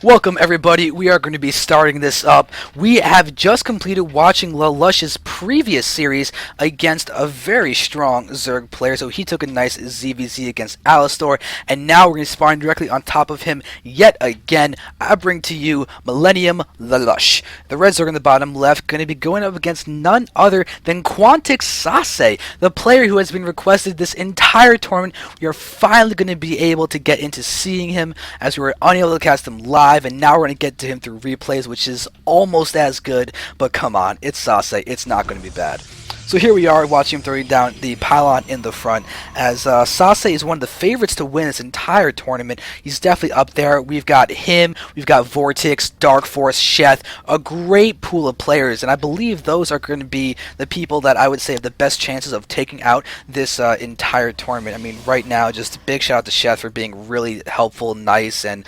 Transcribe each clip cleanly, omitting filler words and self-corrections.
Welcome everybody, we are going to be starting this up. We have just completed watching Lelouch's previous series against a very strong Zerg player, so he took a nice ZVZ against Alistor, and now we're going to spawn directly on top of him yet again. I bring to you Mill.Lalush. The red Zerg on the bottom left going to be going up against none other than Quantic.SaSe, the player who has been requested this entire tournament. We are finally going to be able to get into seeing him, as we were unable to cast him live, and now we're going to get to him through replays, which is almost as good, but come on, it's SaSe, it's not going to be bad. So here we are watching him throwing down the pylon in the front, as SaSe is one of the favorites to win this entire tournament. He's definitely up there. We've got him, we've got Vortex, Dark Force, Sheth, a great pool of players, and I believe those are going to be the people that I would say have the best chances of taking out this entire tournament. I mean, right now, just a big shout out to Sheth for being really helpful, nice, and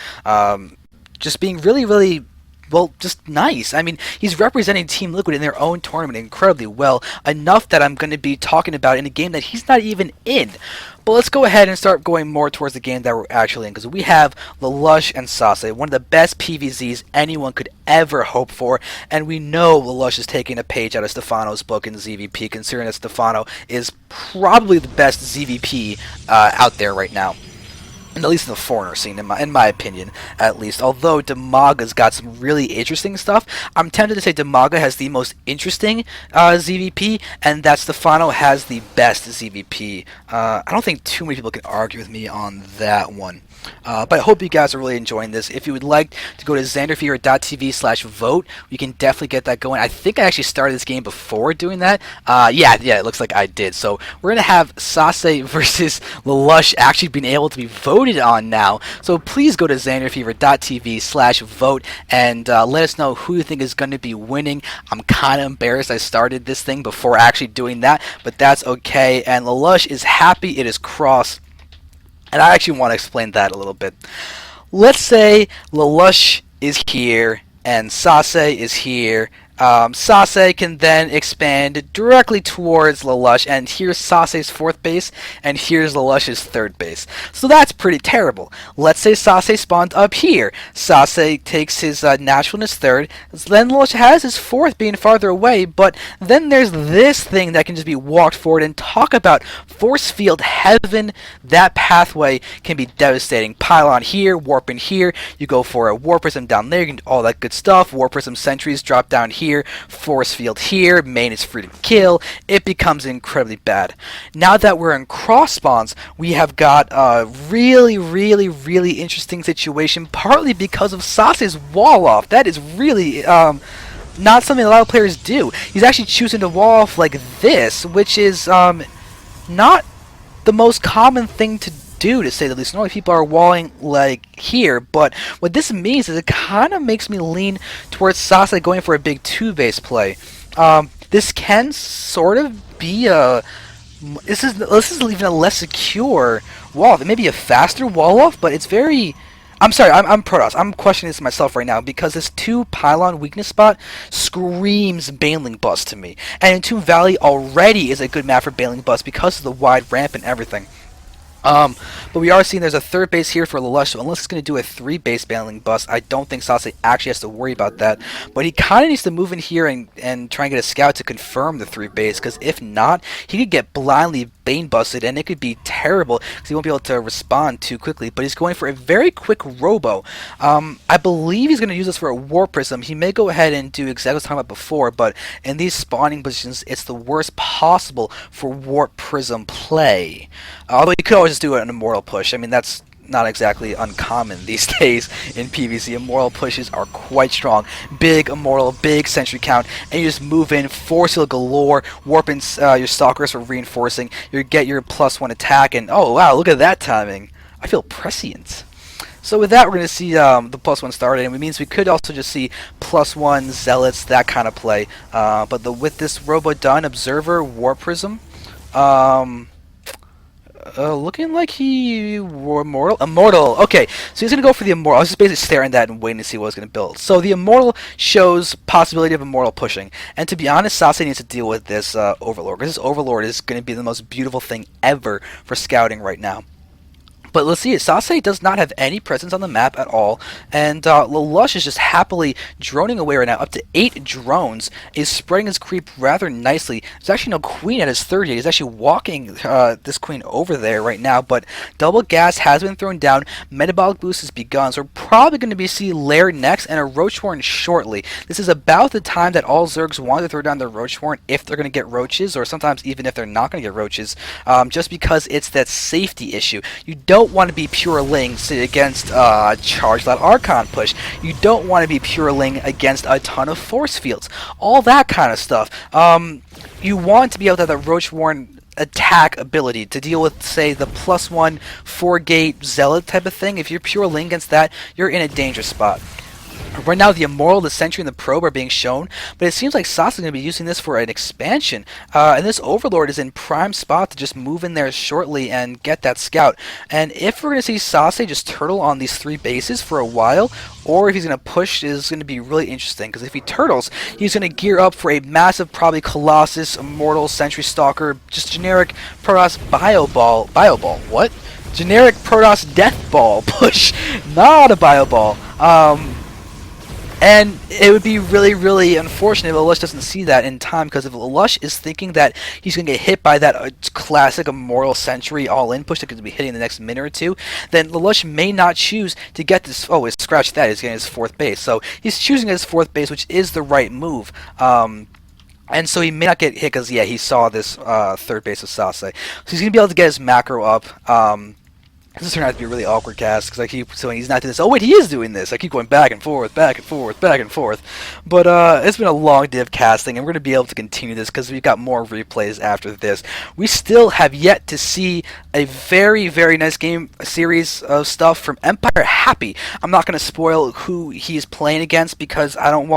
just being really, well, just nice. I mean, he's representing Team Liquid in their own tournament incredibly well, enough that I'm going to be talking about in a game that he's not even in. But let's go ahead and start going more towards the game that we're actually in, because we have Lelouch and SaSe, one of the best PvZs anyone could ever hope for, and we know Lelouch is taking a page out of Stefano's book in ZVP, considering that Stefano is probably the best ZVP out there right now. At least in the foreigner scene, in my opinion, at least. Although Damaga's got some really interesting stuff, I'm tempted to say Damaga has the most interesting ZVP, and that Stefano has the best ZVP. I don't think too many people can argue with me on that one. But I hope you guys are really enjoying this. If you would like to go to zanderfeverSC/vote, you can definitely get that going. I think I actually started this game before doing that. Yeah, it looks like I did. So we're going to have SaSe versus Lelouch actually being able to be voted on now. So please go to zanderfever.tv/vote and let us know who you think is going to be winning. I'm kind of embarrassed I started this thing before actually doing that, but that's okay. And Lelouch is happy it is cross. And I actually want to explain that a little bit. Let's say Lelouch is here and SaSe is here. SaSe can then expand directly towards Lelouch, and here's SaSe's fourth base, and here's Lelouch's third base. So that's pretty terrible. Let's say SaSe spawned up here. SaSe takes his naturalness third, then Lelouch has his fourth being farther away, but then there's this thing that can just be walked forward, and talk about force field heaven. That pathway can be devastating. Pylon here, warp in here, you go for a warp prism down there, you can do all that good stuff. Warp prism sentries drop down here. Force field here, main is free to kill. It becomes incredibly bad. Now that we're in cross spawns, we have got a really interesting situation, partly because of SaSe's wall off. That is really not something a lot of players do. He's actually choosing to wall off like this, which is not the most common thing to do, to say the least. Normally people are walling like here, but what this means is it kind of makes me lean towards SaSe going for a big two-base play. This can sort of be a... This is even a less secure wall. It may be a faster wall off, but it's very... I'm sorry, I'm Protoss. I'm questioning this myself right now, because this 2 pylon weakness spot screams Baneling Bust to me. And Entombed Valley already is a good map for Baneling Bust because of the wide ramp and everything. But we are seeing there's a third base here for Lelouch, so unless it's going to do a 3-base Baneling Bust, I don't think SaSe actually has to worry about that. But he kind of needs to move in here and try and get a scout to confirm the 3-base, because if not, he could get blindly Bane busted, and it could be terrible, because he won't be able to respond too quickly. But he's going for a very quick Robo. I believe he's going to use this for a Warp Prism. He may go ahead and do exactly what I was talking about before, but in these spawning positions, it's the worst possible for Warp Prism play. Although you could always just do an Immortal push. I mean, that's not exactly uncommon these days in PvZ. Immortal pushes are quite strong. Big Immortal, big Sentry count, and you just move in, force heal galore, warp in your Stalkers for reinforcing, you get your +1 attack, and oh wow, look at that timing. I feel prescient. So with that, we're going to see the +1 started, and it means we could also just see +1 Zealots, that kind of play. But with this Robo done, Observer, Warp Prism, looking like he wore Immortal. Okay, so he's going to go for the Immortal. I was just basically staring at that and waiting to see what I was going to build. So the Immortal shows possibility of Immortal pushing. And to be honest, SaSe needs to deal with this Overlord, because this Overlord is going to be the most beautiful thing ever for scouting right now. But let's see, SaSe does not have any presence on the map at all, and Lelouch is just happily droning away right now. Up to 8 drones, is spreading his creep rather nicely. There's actually no queen at his 30. He's actually walking this queen over there right now, but double gas has been thrown down. Metabolic boost has begun, so we're probably going to be see Lair next and a Roach Horn shortly. This is about the time that all Zergs want to throw down their Roach Horn if they're going to get roaches, or sometimes even if they're not going to get roaches, just because it's that safety issue. You don't want to be pure ling against charge that Archon push. You don't want to be pure ling against a ton of force fields. All that kind of stuff. You want to be able to have the Roach Warren attack ability to deal with, say, the +1 4-gate zealot type of thing. If you're pure ling against that, you're in a dangerous spot. Right now, the Immortal, the Sentry, and the Probe are being shown, but it seems like SaSe is going to be using this for an expansion. And this Overlord is in prime spot to just move in there shortly and get that scout. And if we're going to see SaSe just turtle on these 3 bases for a while, or if he's going to push, is going to be really interesting. Because if he turtles, he's going to gear up for a massive, probably Colossus, Immortal, Sentry Stalker, just generic Protoss Bio Ball. What? Generic Protoss Death Ball push, not a Bio Ball. And it would be really, really unfortunate if Lelouch doesn't see that in time, because if Lelouch is thinking that he's going to get hit by that classic Immortal Sentry all-in push that could be hitting in the next minute or two, then Lelouch may not choose to get this. Oh, scratch that, he's getting his 4th base. So he's choosing his 4th base, which is the right move. And so he may not get hit because, yeah, he saw this 3rd base of SaSe. So he's going to be able to get his macro up. This turned out to be a really awkward cast, because I keep saying he's not doing this. Oh wait, he is doing this. I keep going back and forth, back and forth, back and forth. But it's been a long day of casting, and we're going to be able to continue this because we've got more replays after this. We still have yet to see a very, very nice game series of stuff from Empire Happy. I'm not going to spoil who he's playing against, because I don't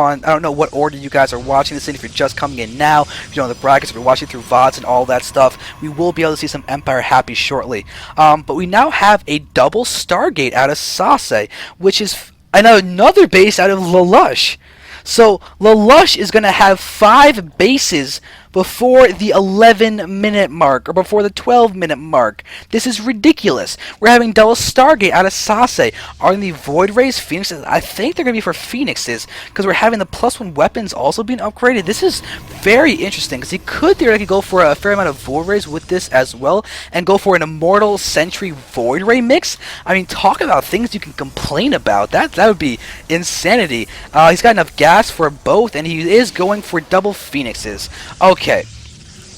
know what order you guys are watching this in. If you're just coming in now, if you don't know the brackets, if you're watching through VODs and all that stuff, we will be able to see some Empire Happy shortly. But we now have a double Stargate out of SaSe, which is another base out of Lelouch. So Lelouch is going to have 5 bases before the 11-minute mark, or before the 12-minute mark. This is ridiculous. We're having double Stargate out of SaSe. Are the Void Rays Phoenixes? I think they're going to be for Phoenixes, because we're having the +1 weapons also being upgraded. This is very interesting, because he could theoretically go for a fair amount of Void Rays with this as well, and go for an Immortal Sentry Void Ray mix. I mean, talk about things you can complain about. That would be insanity. He's got enough gas for both, and he is going for double Phoenixes. Okay,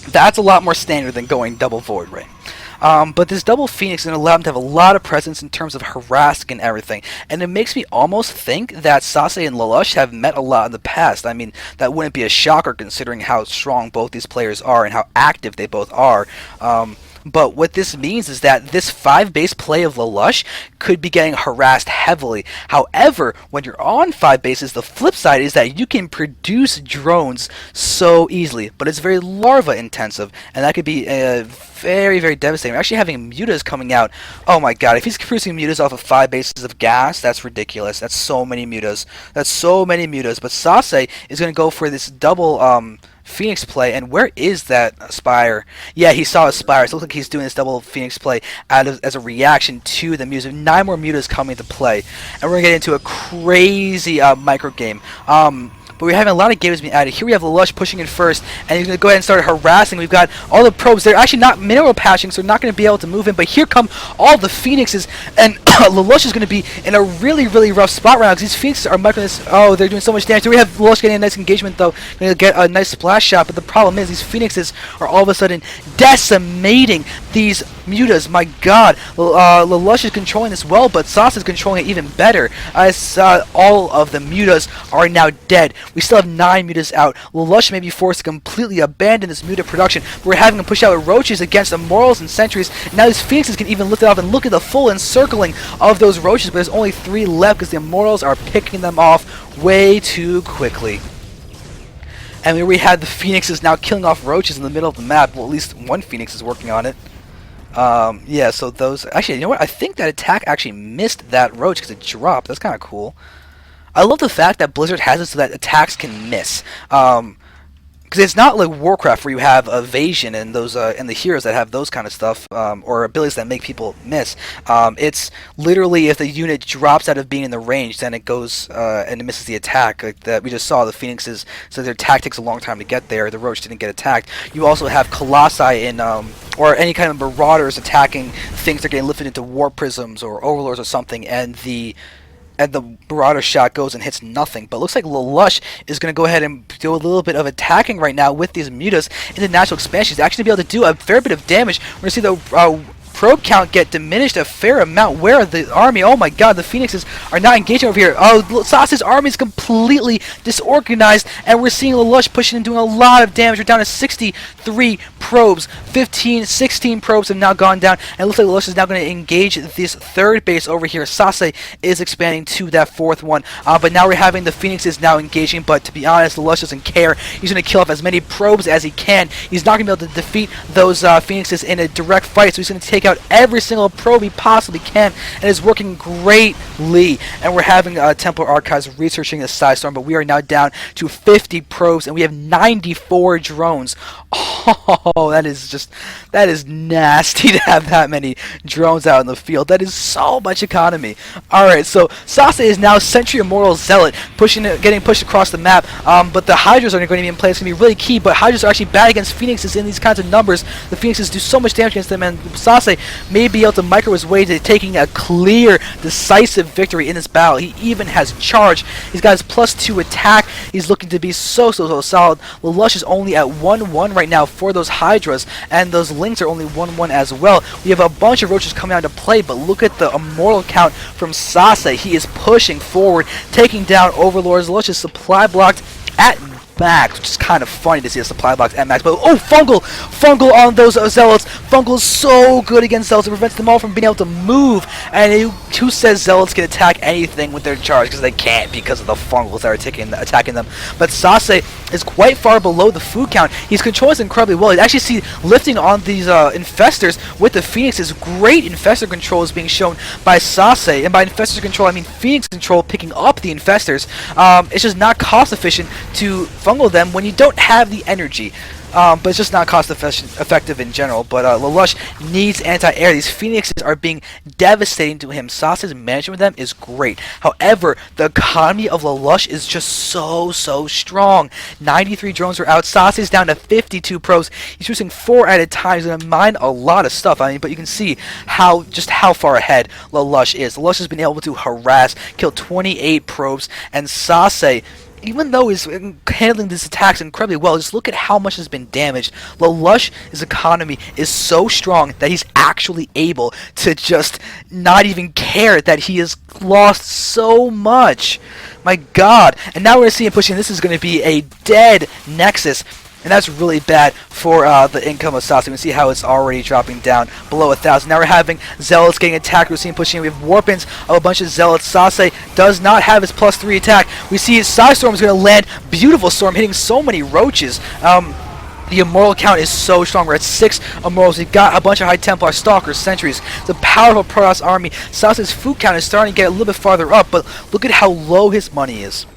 that's a lot more standard than going double Void Ray. But this double Phoenix is going to allow him to have a lot of presence in terms of harassing and everything. And it makes me almost think that SaSe and Lelouch have met a lot in the past. I mean, that wouldn't be a shocker considering how strong both these players are and how active they both are. But what this means is that this 5-base play of Lelouch could be getting harassed heavily. However, when you're on 5 bases, the flip side is that you can produce drones so easily, but it's very larva intensive, and that could be very, very devastating. We're actually having mutas coming out. Oh my god, if he's producing mutas off of 5 bases of gas, that's ridiculous. That's so many mutas. That's so many mutas. But SaSe is going to go for this double Phoenix play, and where is that Spire? Yeah, he saw a Spire, so it looks like he's doing this double Phoenix play as a reaction to the mutas. 9 more mutas coming to play, and we're going to get into a crazy micro game. But we're having a lot of games being added. Here we have Lelouch pushing in first, and he's going to go ahead and start harassing. We've got all the probes. They're actually not mineral patching, so they're not going to be able to move in. But here come all the Phoenixes, and Lelouch is going to be in a really, really rough spot right now, because these Phoenixes are microing this. Oh, they're doing so much damage. We have Lelouch getting a nice engagement, though. Going to get a nice splash shot, but the problem is these Phoenixes are all of a sudden decimating these mutas. My god. Lelouch is controlling this well, but SaSe is controlling it even better, as all of the mutas are now dead. We still have 9 mutas out. Lelouch may be forced to completely abandon this muta production. We're having him push out with roaches against Immortals and Sentries. Now these Phoenixes can even lift it off, and look at the full encircling of those roaches, but there's only 3 left because the Immortals are picking them off way too quickly. And we had the Phoenixes now killing off roaches in the middle of the map. Well, at least one Phoenix is working on it. Yeah, so those... Actually, you know what? I think that attack actually missed that roach because it dropped. That's kind of cool. I love the fact that Blizzard has it so that attacks can miss. because it's not like Warcraft where you have evasion and those and the heroes that have those kind of stuff or abilities that make people miss. It's literally if the unit drops out of being in the range, then it goes and it misses the attack. Like that we just saw the Phoenixes, so their attack takes a long time to get there. The Roach didn't get attacked. You also have Colossi in or any kind of Marauders attacking things that are getting lifted into War Prisms or Overlords or something, and the Marauder shot goes and hits nothing. But it looks like Lelouch is going to go ahead and do a little bit of attacking right now with these mutas in the natural expansion. He's actually going to be able to do a fair bit of damage. We're going to see the probe count get diminished a fair amount. Where are the army? Oh my god, the Phoenixes are not engaging over here. Oh, SaSe's army is completely disorganized, and we're seeing Lelouch pushing and doing a lot of damage. We're down to 63 probes. 16 probes have now gone down, and it looks like Lelouch is now going to engage this third base over here. SaSe is expanding to that fourth one, but now we're having the Phoenixes now engaging, but to be honest, Lelouch doesn't care. He's going to kill off as many probes as he can. He's not going to be able to defeat those Phoenixes in a direct fight, so he's going to take out every single probe he possibly can, and is working greatly. And we're having Templar Archives researching the Psystorm, but we are now down to 50 probes, and we have 94 drones. Oh, that is nasty to have that many drones out in the field. That is so much economy. Alright, so SaSe is now Sentry Immortal Zealot, getting pushed across the map, but the Hydras are going to be in play. It's going to be really key, but Hydras are actually bad against Phoenixes in these kinds of numbers. The Phoenixes do so much damage against them, and SaSe may be able to micro his way to taking a clear, decisive victory in this battle. He even has charge. He's got his +2 attack. He's looking to be so solid. Lelouch is only at 1-1 right now for those Hydras, and those Lings are only 1-1 as well. We have a bunch of Roaches coming out to play, but look at the Immortal count from SaSe. He is pushing forward, taking down Overlords. Lelouch is supply blocked at max, which is kind of funny to see a supply box at max. But oh, Fungal on those Zealots. Fungal is so good against Zealots. It prevents them all from being able to move. And who says Zealots can attack anything with their charge? Because they can't, because of the Fungals that are attacking them. But SaSe is quite far below the food count. He's controlling this incredibly well. You actually see lifting on these Infestors with the Phoenixes. Great Infestor control is being shown by SaSe. And by Infestor control, I mean Phoenix control picking up the Infestors. It's just not cost efficient to fungal them when you don't have the energy. But it's just not cost effective in general. But Lelouch needs anti-air. These Phoenixes are being devastating to him. SaSe's management of them is great. However, the economy of Lelouch is just so strong. 93 drones are out. SaSe's down to 52 pros. He's using 4 at a time. He's going to mine a lot of stuff. I mean, but you can see how far ahead Lelouch is. Lelouch has been able to harass, kill 28 probes, and SaSe, even though he's handling these attacks incredibly well, just look at how much has been damaged. Lelouch's economy is so strong that he's actually able to just not even care that he has lost so much. My god. And now we're going to see him pushing. This is going to be a dead Nexus. And that's really bad for the income of SaSe. We can see how it's already dropping down below 1,000. Now we're having Zealots getting attacked. We're seeing pushing. We have Warpins of a bunch of Zealots. SaSe does not have his +3 attack. We see Psystorm is going to land. Beautiful Storm hitting so many Roaches. The Immortal count is so strong. We're at 6 Immortals. We've got a bunch of High Templar, Stalkers, Sentries. It's a powerful Protoss army. SaSe's food count is starting to get a little bit farther up, but look at how low his money is.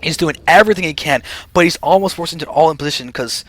He's doing everything he can, but he's almost forced into all in position because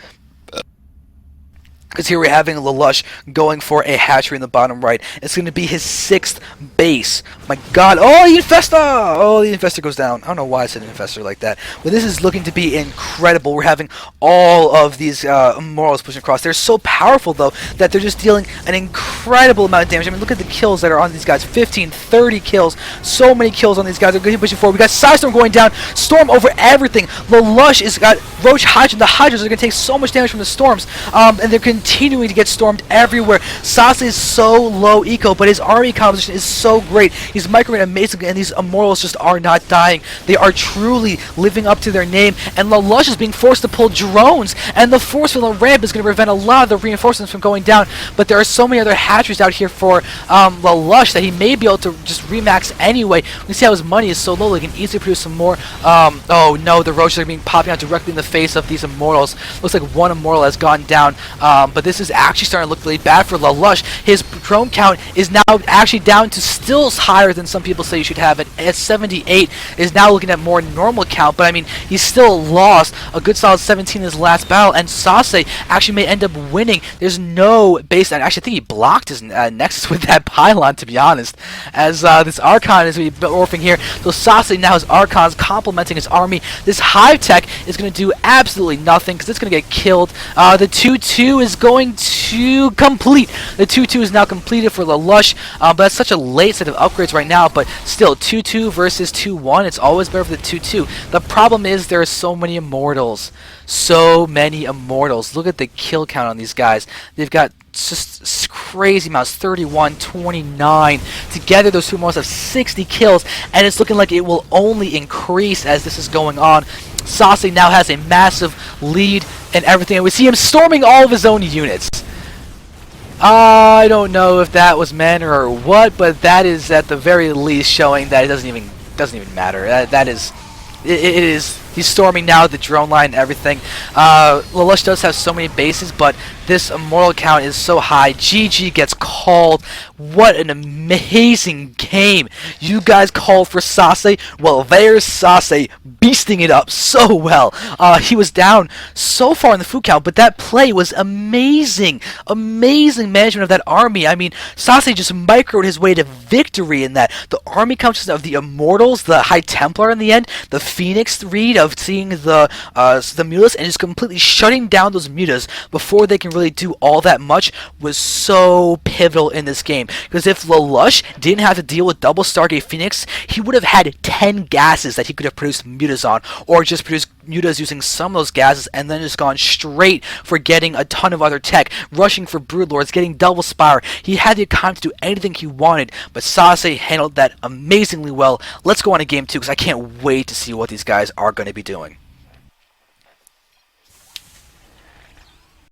here we're having Lelouch going for a hatchery in the bottom right. It's going to be his 6th base. My god. Oh, the Infestor! Oh, the Infestor goes down. I don't know why I said Infestor like that. But this is looking to be incredible. We're having all of these Immortals pushing across. They're so powerful, though, that they're just dealing an incredible amount of damage. I mean, look at the kills that are on these guys. 15, 30 kills. So many kills on these guys. They're going to push forward. We got Psystorm going down. Storm over everything. Lelouch has got Roach Hydra. The Hydras are going to take so much damage from the Storms. And they're continuing to get stormed everywhere. SaSe is so low eco, but his army composition is so great. He's microing amazingly, and these Immortals just are not dying. They are truly living up to their name, and Lelouch is being forced to pull drones, and the force from the ramp is going to prevent a lot of the reinforcements from going down, but there are so many other hatcheries out here for Lelouch that he may be able to just remax anyway. We can see how his money is so low, they can easily produce some more. Oh no, the Roaches are being popping out directly in the face of these Immortals. Looks like one Immortal has gone down, but this is actually starting to look really bad for Lelouch. His drone count is now actually down to still higher higher than some people say you should have it. At 78 is now looking at more normal count, but I mean, he still lost a good solid 17 in his last battle, and SaSe actually may end up winning. There's no base, and actually I think he blocked his Nexus with that pylon, to be honest, as this Archon is orphing here. So SaSe now has Archons complementing his army. This Hive Tech is going to do absolutely nothing because it's going to get killed. The 2-2 is going to complete. The 2-2 is now completed for Lelouch, but that's such a late set of upgrades right now, but still 2-2 versus 2-1, it's always better for the 2-2. The problem is there are so many Immortals. So many Immortals. Look at the kill count on these guys. They've got just crazy amounts, 31, 29. Together, those two Immortals have 60 kills, and it's looking like it will only increase as this is going on. SaSe now has a massive lead and everything, and we see him storming all of his own units. I don't know if that was manner or what, but that is at the very least showing that it doesn't even matter. That is, it is. He's storming now the drone line and everything. Lelouch does have so many bases, but this immortal count is so high. GG gets called. What an amazing game. You guys called for SaSe. Well, there's SaSe beasting it up so well. He was down so far in the food count, but that play was amazing. Amazing management of that army. I mean, SaSe just microed his way to victory in that. The army conscious of the Immortals, the High Templar in the end, the Phoenix read of seeing the mutas, and just completely shutting down those mutas before they can really do all that much was so pivotal in this game. Because if Lelouch didn't have to deal with double Stargate Phoenix, he would have had 10 gases that he could have produced mutas on, or just produced mutas using some of those gases and then just gone straight for getting a ton of other tech, rushing for Broodlords, getting double Spire. He had the economy to do anything he wanted, but SaSe handled that amazingly well. Let's go on to game 2 because I can't wait to see what these guys are going to be doing.